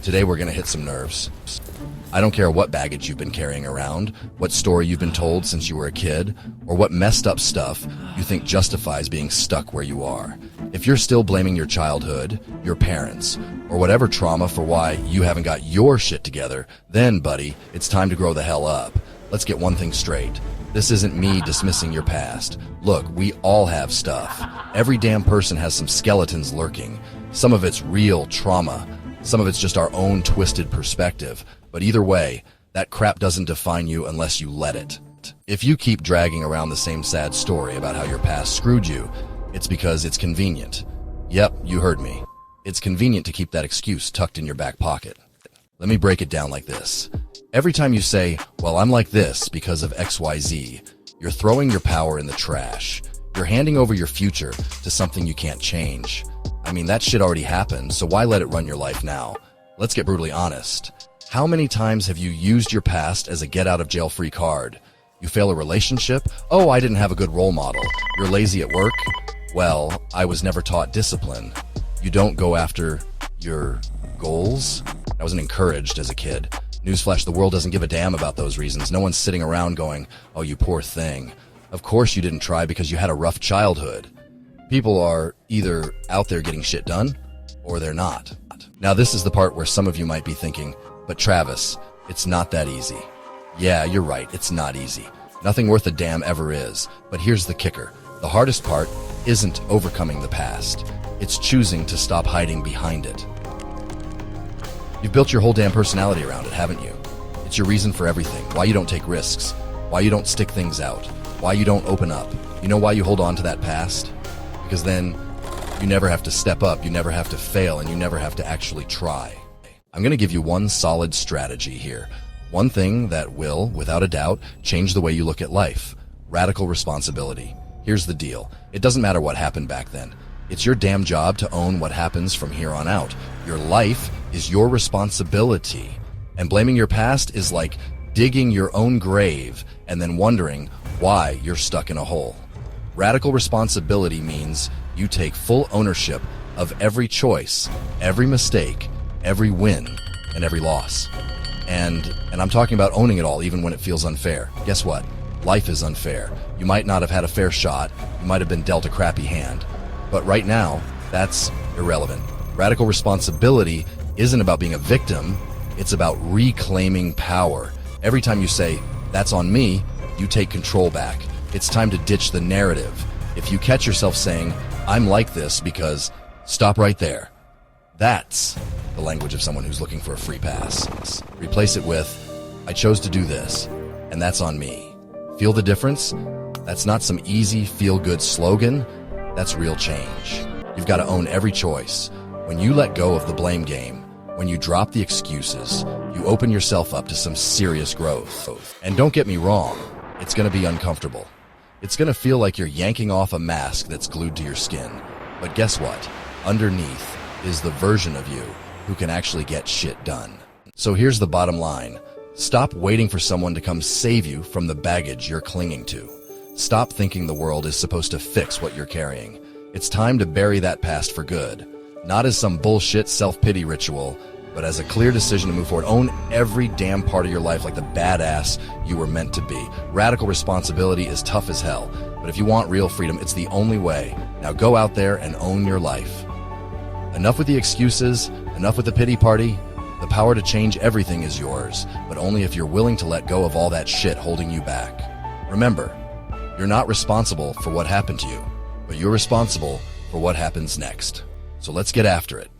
Today we're gonna hit some nerves. I don't care what baggage you've been carrying around, what story you've been told since you were a kid, or what messed up stuff you think justifies being stuck where you are. If you're still blaming your childhood, your parents, or whatever trauma for why you haven't got your shit together, then, buddy, it's time to grow the hell up. Let's get one thing straight. This isn't me dismissing your past. Look, we all have stuff. Every damn person has some skeletons lurking. Some of it's real trauma. Some of it's just our own twisted perspective. But either way, that crap doesn't define you unless you let it. If you keep dragging around the same sad story about how your past screwed you, it's because it's convenient. Yep, you heard me. It's convenient to keep that excuse tucked in your back pocket. Let me break it down like this. Every time you say, well, I'm like this because of XYZ, you're throwing your power in the trash. You're handing over your future to something you can't change. I mean, that shit already happened, so why let it run your life now? Let's get brutally honest. How many times have you used your past as a get-out-of-jail-free card? You fail a relationship? Oh, I didn't have a good role model. You're lazy at work? Well, I was never taught discipline. You don't go after your goals? I wasn't encouraged as a kid. Newsflash, the world doesn't give a damn about those reasons. No one's sitting around going, oh, you poor thing. Of course you didn't try because you had a rough childhood. People are either out there getting shit done, or they're not. Now this is the part where some of you might be thinking, but Travis, it's not that easy. Yeah, you're right, it's not easy. Nothing worth a damn ever is. But here's the kicker. The hardest part isn't overcoming the past. It's choosing to stop hiding behind it. You've built your whole damn personality around it, haven't you? It's your reason for everything. Why you don't take risks. Why you don't stick things out. Why you don't open up. You know why you hold on to that past? Because then you never have to step up, you never have to fail, and you never have to actually try. I'm going to give you one solid strategy here. One thing that will, without a doubt, change the way you look at life. Radical responsibility. Here's the deal. It doesn't matter what happened back then. It's your damn job to own what happens from here on out. Your life is your responsibility. And blaming your past is like digging your own grave and then wondering why you're stuck in a hole. Radical responsibility means you take full ownership of every choice, every mistake, every win, and every loss. And I'm talking about owning it all even when it feels unfair. Guess what? Life is unfair. You might not have had a fair shot. You might have been dealt a crappy hand. But right now, that's irrelevant. Radical responsibility isn't about being a victim. It's about reclaiming power. Every time you say, that's on me, you take control back. It's time to ditch the narrative. If you catch yourself saying, I'm like this because, stop right there. That's the language of someone who's looking for a free pass. Replace it with, I chose to do this, and that's on me. Feel the difference? That's not some easy, feel-good slogan. That's real change. You've got to own every choice. When you let go of the blame game, when you drop the excuses, you open yourself up to some serious growth. And don't get me wrong, it's going to be uncomfortable. It's going to feel like you're yanking off a mask that's glued to your skin. But guess what? Underneath is the version of you who can actually get shit done. So here's the bottom line. Stop waiting for someone to come save you from the baggage you're clinging to. Stop thinking the world is supposed to fix what you're carrying. It's time to bury that past for good. Not as some bullshit self-pity ritual, but as a clear decision to move forward. Own every damn part of your life like the badass you were meant to be. Radical responsibility is tough as hell, but if you want real freedom, it's the only way. Now go out there and own your life. Enough with the excuses, enough with the pity party. The power to change everything is yours, but only if you're willing to let go of all that shit holding you back. Remember, you're not responsible for what happened to you, but you're responsible for what happens next. So let's get after it.